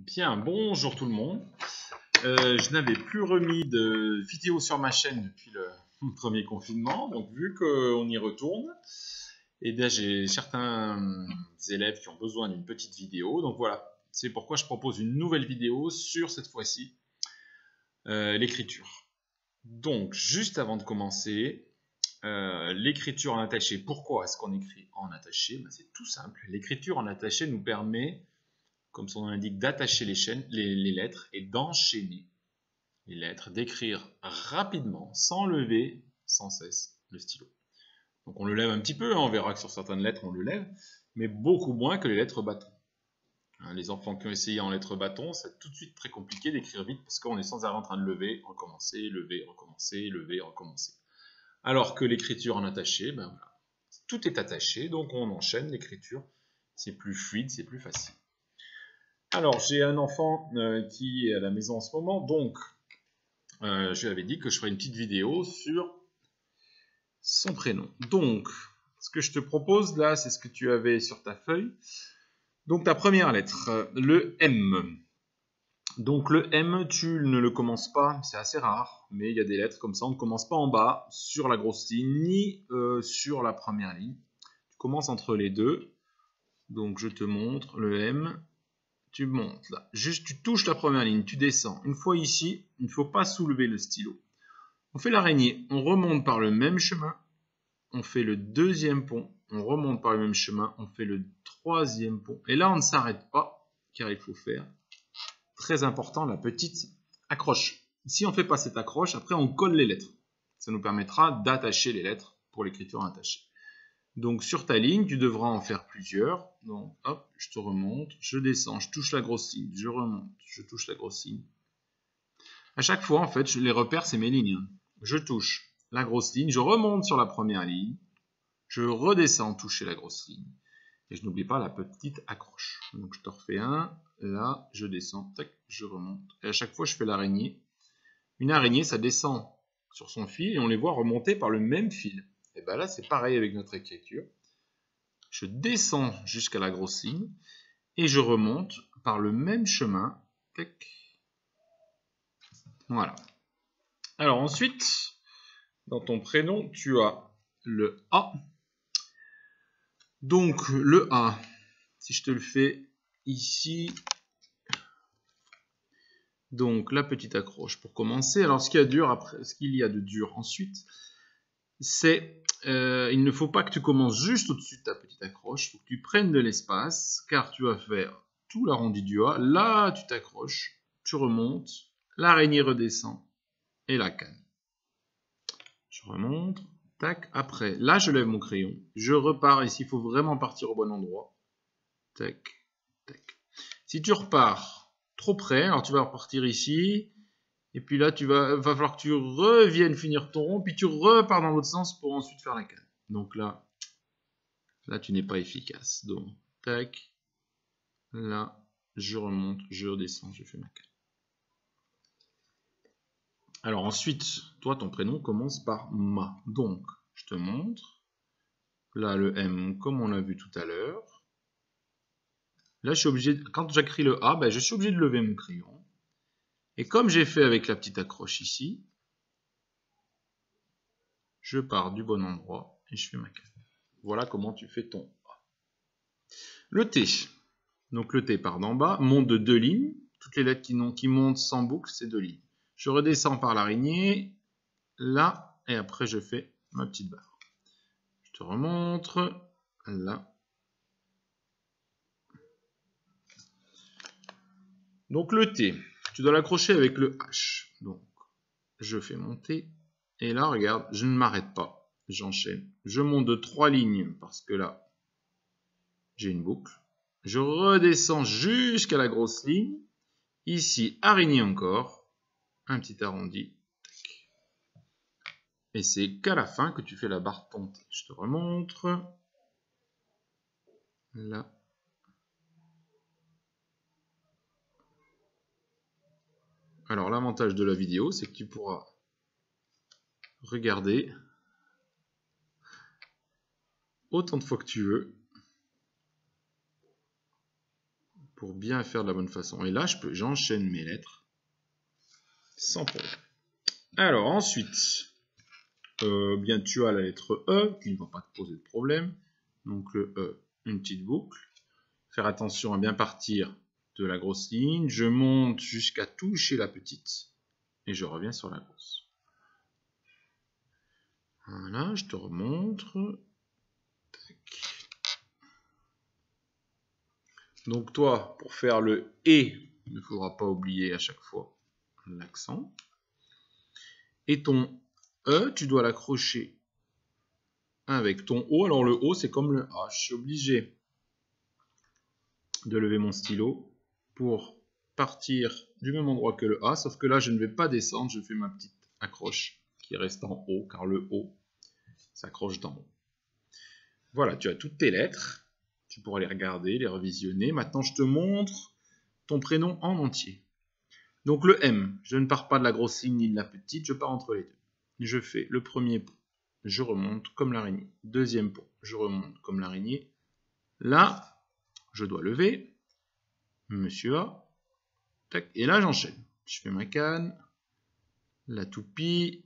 Bien, bonjour tout le monde. Je n'avais plus remis de vidéo sur ma chaîne depuis le premier confinement, donc vu qu'on y retourne, et bien j'ai certains élèves qui ont besoin d'une petite vidéo, donc voilà, c'est pourquoi je propose une nouvelle vidéo sur cette fois-ci l'écriture. Donc juste avant de commencer, l'écriture en attaché, pourquoi est-ce qu'on écrit en attaché? Ben, c'est tout simple, l'écriture en attaché nous permet, comme son nom l'indique, d'attacher les lettres et d'enchaîner les lettres, d'écrire rapidement, sans lever sans cesse le stylo. Donc on le lève un petit peu, hein, on verra que sur certaines lettres on le lève, mais beaucoup moins que les lettres bâtons. Hein, les enfants qui ont essayé en lettres bâtons, c'est tout de suite très compliqué d'écrire vite parce qu'on est sans arrêt en train de lever, recommencer, lever, recommencer, lever, recommencer. Alors que l'écriture en attaché, ben voilà, tout est attaché, donc on enchaîne l'écriture, c'est plus fluide, c'est plus facile. Alors, j'ai un enfant qui est à la maison en ce moment, donc je lui avais dit que je ferais une petite vidéo sur son prénom. Donc, ce que je te propose là, c'est ce que tu avais sur ta feuille. Donc, ta première lettre, le M. Donc, le M, tu ne le commences pas, c'est assez rare, mais il y a des lettres comme ça, on ne commence pas en bas, sur la grosse ligne, ni sur la première ligne. Tu commences entre les deux. Donc, je te montre le M. Tu montes là, juste tu touches la première ligne, tu descends. Une fois ici, il ne faut pas soulever le stylo. On fait l'araignée, on remonte par le même chemin, on fait le deuxième pont, on remonte par le même chemin, on fait le troisième pont. Et là, on ne s'arrête pas, car il faut faire, très important, la petite accroche. Si on ne fait pas cette accroche, après on colle les lettres. Ça nous permettra d'attacher les lettres pour l'écriture attachée. Donc sur ta ligne, tu devras en faire plusieurs. Donc hop, je te remonte, je descends, je touche la grosse ligne, je remonte, je touche la grosse ligne. À chaque fois, en fait, les repères, c'est mes lignes. Je touche la grosse ligne, je remonte sur la première ligne, je redescends toucher la grosse ligne. Et je n'oublie pas la petite accroche. Donc je te refais un, là, je descends, tac, je remonte. Et à chaque fois, je fais l'araignée. Une araignée, ça descend sur son fil et on les voit remonter par le même fil. Et bien là, c'est pareil avec notre écriture. Je descends jusqu'à la grosse ligne et je remonte par le même chemin. Tac. Voilà. Alors ensuite, dans ton prénom, tu as le A. Donc le A, si je te le fais ici, donc la petite accroche pour commencer. Alors ce qu'il y a de dur ensuite, c'est il ne faut pas que tu commences juste au-dessus de ta petite accroche, il faut que tu prennes de l'espace, car tu vas faire tout l'arrondi du A, là tu t'accroches, tu remontes, l'araignée redescend, et la canne. Je remonte, tac, après, là je lève mon crayon, je repars, ici il faut vraiment partir au bon endroit, tac, tac. Si tu repars trop près, alors tu vas repartir ici, et puis là, va falloir que tu reviennes finir ton rond, puis tu repars dans l'autre sens pour ensuite faire la canne. Donc là, tu n'es pas efficace. Donc, tac, là, je remonte, je redescends, je fais ma canne. Alors ensuite, toi, ton prénom commence par Ma. Donc, je te montre. Là, le M, comme on l'a vu tout à l'heure. Là, je suis obligé, quand j'écris le A, ben, je suis obligé de lever mon crayon. Et comme j'ai fait avec la petite accroche ici, je pars du bon endroit et je fais ma canne. Voilà comment tu fais ton A. Le T. Donc le T part d'en bas, monte de 2 lignes. Toutes les lettres qui montent sans boucle, c'est 2 lignes. Je redescends par l'araignée, là, et après je fais ma petite barre. Je te remontre, là. Donc le T, tu dois l'accrocher avec le H. Donc je fais monter, et là, regarde, je ne m'arrête pas. J'enchaîne. Je monte de 3 lignes, parce que là, j'ai une boucle. Je redescends jusqu'à la grosse ligne. Ici, araignée encore. Un petit arrondi. Et c'est qu'à la fin que tu fais la barre pontée. Je te remontre. Là. Alors, l'avantage de la vidéo, c'est que tu pourras regarder autant de fois que tu veux. pour bien faire de la bonne façon. Et là, j'enchaîne mes lettres sans problème. Alors ensuite, bien tu as la lettre E qui ne va pas te poser de problème. Donc le E, une petite boucle. Faire attention à bien partir de la grosse ligne. Je monte jusqu'à toucher la petite et je reviens sur la grosse. Voilà, je te remontre. Tac. Donc toi, pour faire le « et », il ne faudra pas oublier à chaque fois l'accent. Et ton « e », tu dois l'accrocher avec ton « o ». Alors le « o », c'est comme le « h ». Je suis obligé de lever mon stylo pour partir du même endroit que le « a », sauf que là, je ne vais pas descendre, je fais ma petite accroche qui reste en haut, car le « o » s'accroche d'en haut. Voilà, tu as toutes tes lettres. Tu pourras les regarder, les revisionner. Maintenant, je te montre ton prénom en entier. Donc le M, je ne pars pas de la grosse ligne ni de la petite, je pars entre les deux. Je fais le premier pont, je remonte comme l'araignée. Deuxième pont, je remonte comme l'araignée. Là, je dois lever. Monsieur A. Tac, et là, j'enchaîne. Je fais ma canne, la toupie,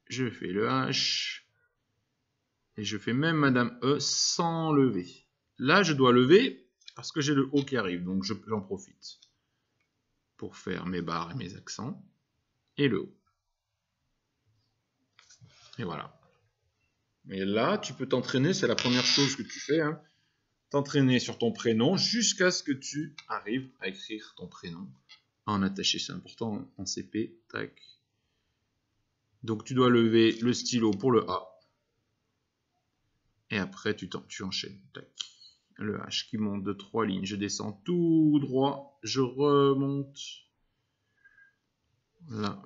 je fais le H, et je fais même Madame E sans lever. Là, je dois lever parce que j'ai le O qui arrive, donc j'en profite pour faire mes barres et mes accents, et le O. Et voilà. Et là, tu peux t'entraîner, c'est la première chose que tu fais, hein, t'entraîner sur ton prénom jusqu'à ce que tu arrives à écrire ton prénom en attaché. C'est important en CP. Tac. Donc tu dois lever le stylo pour le A. Et après, tu enchaînes. Tac. Le H qui monte de 3 lignes. Je descends tout droit. Je remonte. Là.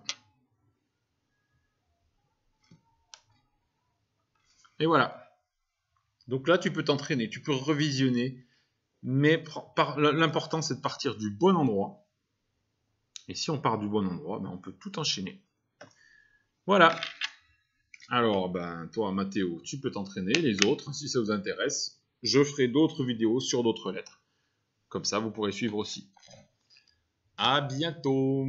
Et voilà. Donc là, tu peux t'entraîner. Tu peux revisionner. Mais l'important, c'est de partir du bon endroit. Et si on part du bon endroit, ben on peut tout enchaîner. Voilà. Alors, ben, toi, Mathéo, tu peux t'entraîner. Les autres, si ça vous intéresse, je ferai d'autres vidéos sur d'autres lettres. Comme ça, vous pourrez suivre aussi. À bientôt!